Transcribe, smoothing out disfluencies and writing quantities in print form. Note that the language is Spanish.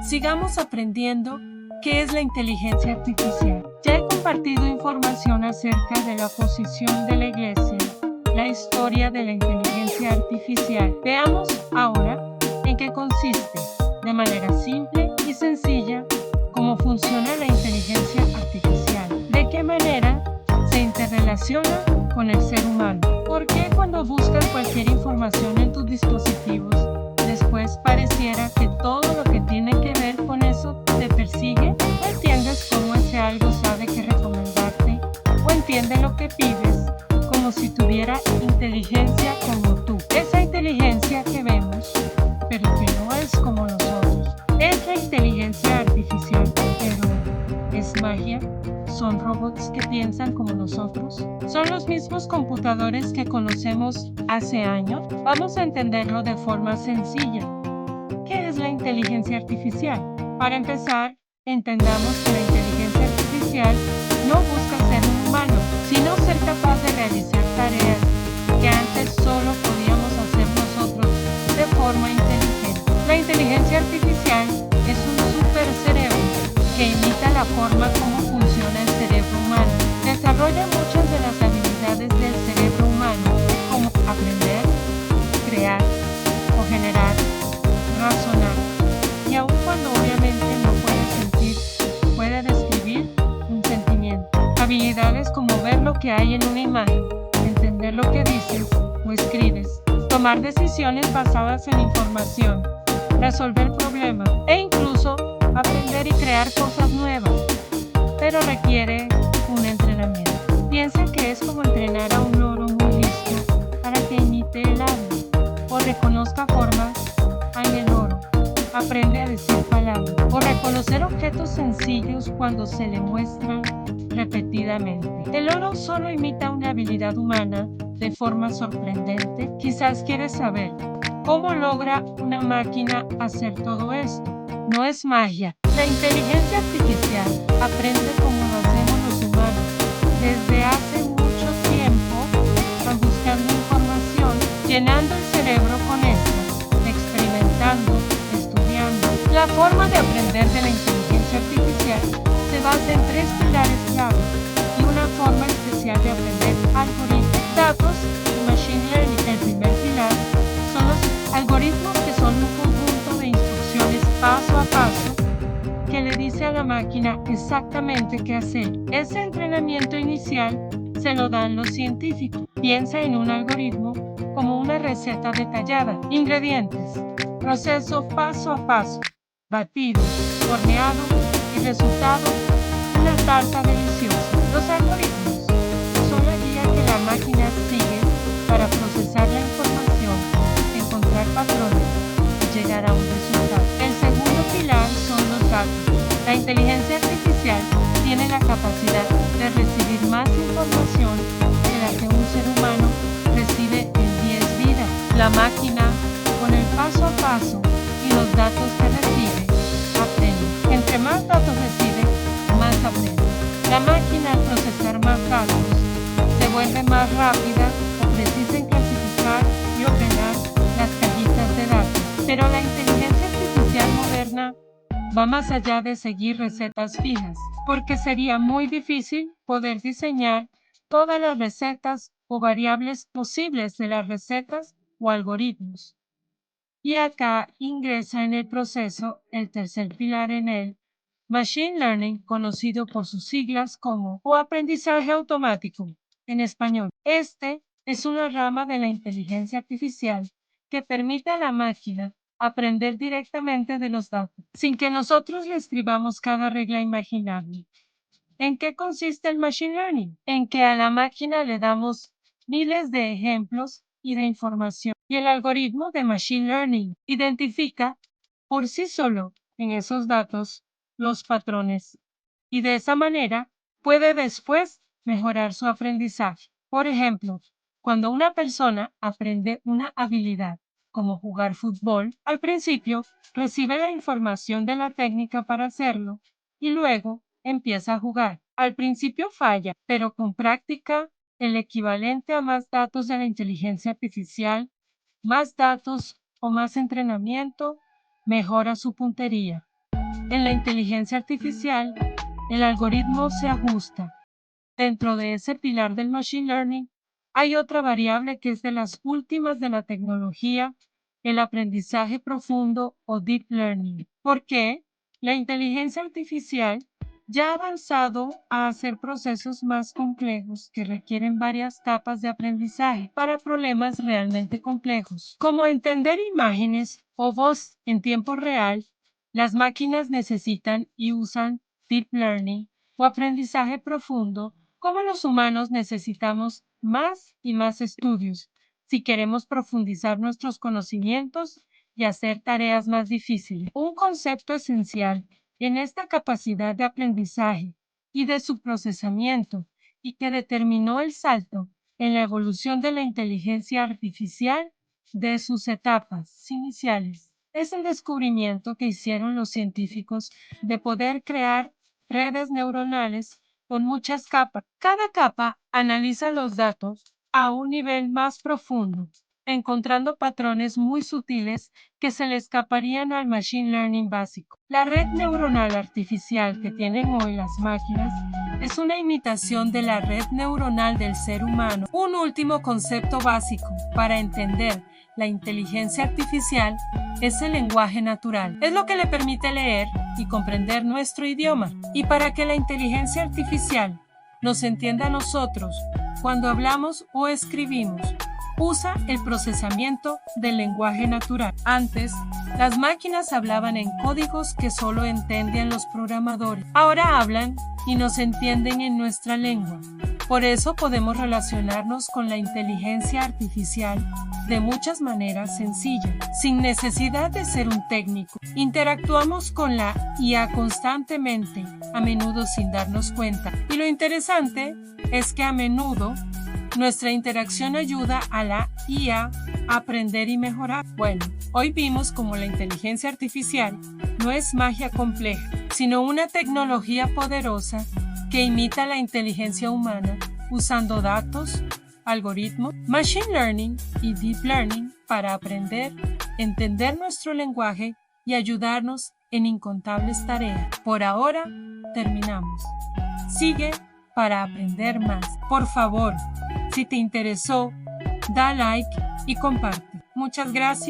Sigamos aprendiendo qué es la inteligencia artificial. Ya he compartido información acerca de la posición de la Iglesia, la historia de la inteligencia artificial. Veamos ahora en qué consiste, de manera simple y sencilla, cómo funciona la inteligencia artificial. De qué manera se interrelaciona con el ser humano. ¿Por qué cuando buscas cualquier información en tus dispositivos, después pareciera que todo lo que tiene que ver con eso te persigue? ¿No entiendes cómo ese algo sabe qué recomendarte? ¿O entiende lo que pides como si tuviera inteligencia como tú? Esa inteligencia que vemos, pero que no es como nosotros. Es la inteligencia artificial, pero ¿es magia? ¿Son robots que piensan como nosotros? ¿Son los mismos computadores que conocemos hace años? Vamos a entenderlo de forma sencilla. ¿Qué es la inteligencia artificial? Para empezar, entendamos que la inteligencia artificial no busca ser un humano, sino ser capaz de realizar tareas que antes solo podíamos hacer nosotros de forma inteligente. La inteligencia artificial es un super cerebro que imita la forma como funciona el cerebro humano. Desarrolla muchas de las habilidades del cerebro humano, como aprender, crear o generar, razonar, y aun cuando obviamente no puede sentir, puede describir un sentimiento. Habilidades como ver lo que hay en una imagen, entender lo que dices o escribes, tomar decisiones basadas en información, resolver problemas e incluso aprender y crear cosas nuevas, pero requiere un entrenamiento. Piensa que es como entrenar a un loro muy listo para que imite el habla o reconozca formas en el loro, aprende a decir palabras o reconocer objetos sencillos cuando se le muestran repetidamente. El loro solo imita una habilidad humana de forma sorprendente. Quizás quieres saber cómo logra una máquina hacer todo esto. No es magia. La inteligencia artificial aprende como lo hacemos los humanos. Desde hace mucho tiempo van buscando información, llenando el cerebro con esta, experimentando, estudiando. La forma de aprender de la inteligencia artificial se basa en 3 pilares clave y una forma especial de aprender algoritmos, datos y machine learning. El primer pilar son los algoritmos, que son un conjunto de instrucciones paso a paso que le dice a la máquina exactamente qué hacer. Ese entrenamiento inicial se lo dan los científicos. Piensa en un algoritmo como una receta detallada. Ingredientes, proceso paso a paso, batido, horneado y resultado, una tarta deliciosa. Los algoritmos son la guía que la máquina sigue para procesar la información, encontrar patrones y llegar a un resultado. El segundo pilar son los datos. La inteligencia artificial tiene la capacidad de recibir más información que la que un ser humano recibe en 10 vidas. La máquina, con el paso a paso y los datos que recibe, aprende. Entre más datos recibe, más aprende. La máquina, al procesar más datos, se vuelve más rápida o precisa en clasificar y ordenar las cajitas de datos. Pero la inteligencia artificial moderna va más allá de seguir recetas fijas, porque sería muy difícil poder diseñar todas las recetas o variables posibles de las recetas o algoritmos. Y acá ingresa en el proceso el tercer pilar en el Machine Learning, conocido por sus siglas como o aprendizaje automático en español. Este es una rama de la inteligencia artificial que permite a la máquina aprender directamente de los datos, sin que nosotros le escribamos cada regla imaginable. ¿En qué consiste el Machine Learning? En que a la máquina le damos miles de ejemplos y de información, y el algoritmo de Machine Learning identifica por sí solo en esos datos los patrones, y de esa manera puede después mejorar su aprendizaje. Por ejemplo, cuando una persona aprende una habilidad, como jugar fútbol, al principio recibe la información de la técnica para hacerlo y luego empieza a jugar. Al principio falla, pero con práctica, el equivalente a más datos de la inteligencia artificial, más datos o más entrenamiento, mejora su puntería. En la inteligencia artificial, el algoritmo se ajusta. Dentro de ese pilar del Machine Learning, hay otra variable que es de las últimas de la tecnología, el aprendizaje profundo o Deep Learning. ¿Por qué? La inteligencia artificial ya ha avanzado a hacer procesos más complejos que requieren varias capas de aprendizaje para problemas realmente complejos, como entender imágenes o voz en tiempo real. Las máquinas necesitan y usan Deep Learning o aprendizaje profundo, como los humanos necesitamos más y más estudios si queremos profundizar nuestros conocimientos y hacer tareas más difíciles. Un concepto esencial en esta capacidad de aprendizaje y de su procesamiento y que determinó el salto en la evolución de la inteligencia artificial de sus etapas iniciales. Es el descubrimiento que hicieron los científicos de poder crear redes neuronales con muchas capas. Cada capa analiza los datos a un nivel más profundo, encontrando patrones muy sutiles que se le escaparían al Machine Learning básico. La red neuronal artificial que tienen hoy las máquinas es una imitación de la red neuronal del ser humano. Un último concepto básico para entender la inteligencia artificial es el lenguaje natural. Es lo que le permite leer y comprender nuestro idioma. Y para que la inteligencia artificial nos entienda a nosotros cuando hablamos o escribimos, usa el procesamiento del lenguaje natural. Antes, las máquinas hablaban en códigos que solo entendían los programadores. Ahora hablan y nos entienden en nuestra lengua. Por eso podemos relacionarnos con la inteligencia artificial de muchas maneras sencillas, sin necesidad de ser un técnico. Interactuamos con la IA constantemente, a menudo sin darnos cuenta. Y lo interesante es que a menudo nuestra interacción ayuda a la IA a aprender y mejorar. Bueno, hoy vimos cómo la inteligencia artificial no es magia compleja, sino una tecnología poderosa que imita la inteligencia humana usando datos, algoritmos, machine learning y deep learning para aprender, entender nuestro lenguaje y ayudarnos en incontables tareas. Por ahora, terminamos. Sigue para aprender más. Por favor, si te interesó, da like y comparte. Muchas gracias.